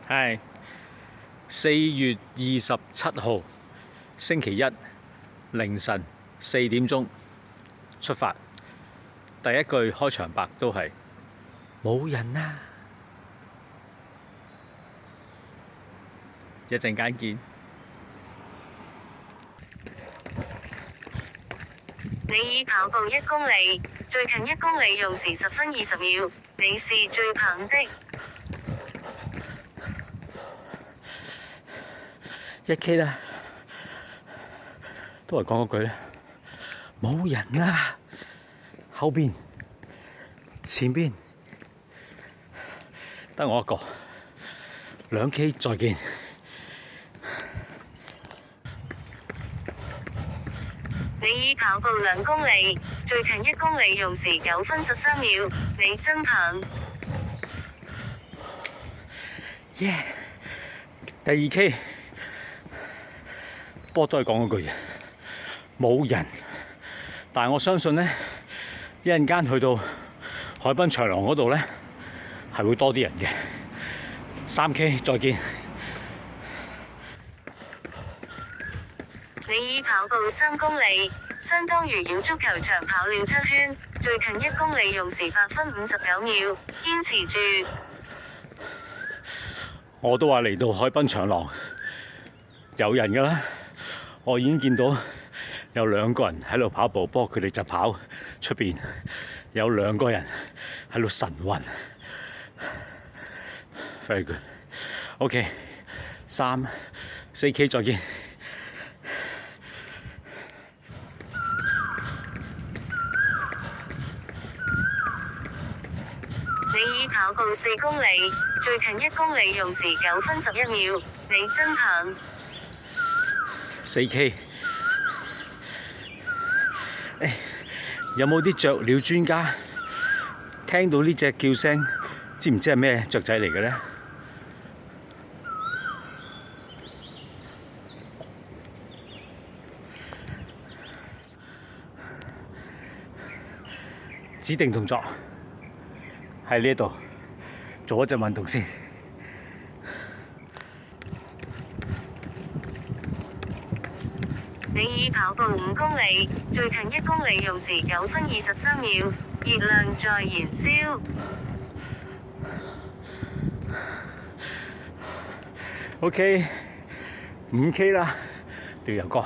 係4月27號星期一凌晨4點鐘出發。第一句開場白都係冇人啊！一陣間見。你已跑步1公里，最近1公里用時10分20秒。你是最棒的。1K 啦，都係講嗰句咧，冇人啊！後邊、前邊得我一個，2K 再見。你已跑步2公里，最近1公里用時9分13秒。你真棒！耶！第2K，不過都係講嗰句嘢，冇人。但係我相信咧，一陣間去到海濱長廊嗰度咧，係會多啲人嘅。3K 再見。你已跑步3公里，相當於繞足球場跑了7圈，最近1公里用時8分59秒。堅持住！我都話嚟到海濱長廊有人㗎啦，我已經見到有2個人喺度跑步，不過佢哋就跑出邊，有2個人喺度晨運。Very good。OK， 4K 再見。你已跑步4公里，最近1公里用時9分11秒。你真棒！4K。有冇啲雀鳥專家聽到呢隻叫聲，知唔知係咩雀仔嚟嘅咧？指定動作喺呢度做一陣運動先。你已跑步5公里，最近1公里用時9分23秒。熱量在燃燒。OK， 5K 啦，廖油哥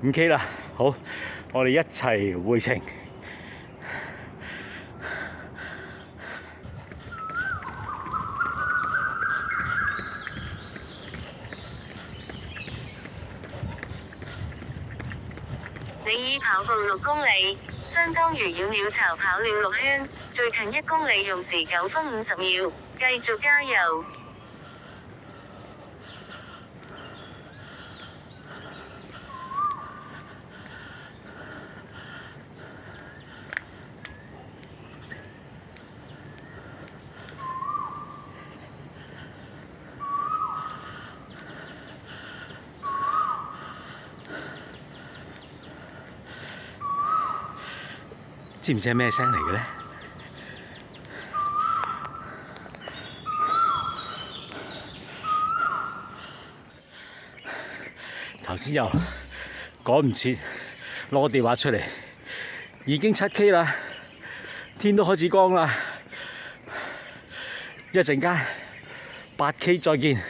，5K 啦，好，我哋一齊回程。你已跑步6公里，相當於繞鳥巢跑了6圈，最近1公里用時9分50秒。繼續加油！知唔知係咩聲嚟嘅咧？頭先又趕唔切攞電話出嚟，已經7K 啦，天都開始光啦，一陣間8K 再見。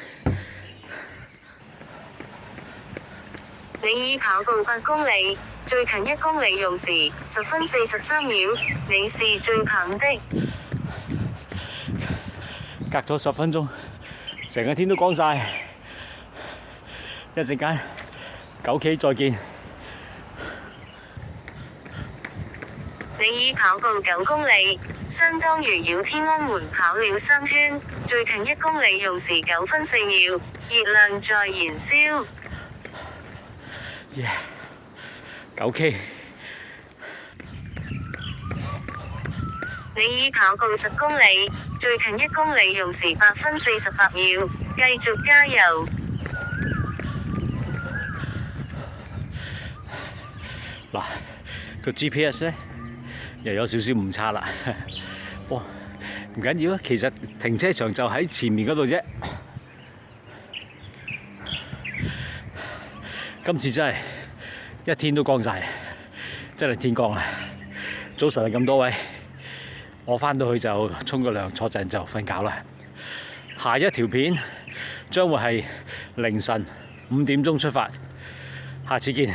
你已跑步8公里，最近1公里用時10分43秒。你是最棒的。隔咗10分鐘，成個天都光晒，一陣間9K 再見。你已跑步9公里，相當於繞天安門跑了3圈，最近1公里用時9分4秒。熱量在燃燒。9K。你已跑步10公里，最近1公里用時8分48秒。繼續加油！嗱，個 GPS 咧又有少少誤差啦。唔緊要啊，其實停車場就喺前面嗰度啫。今次真係一天都光晒，真係天光啦！早晨啊，咁多位，我返到去就沖個涼，坐陣就瞓覺啦。下一條片將會係凌晨5點鐘出發，下次見。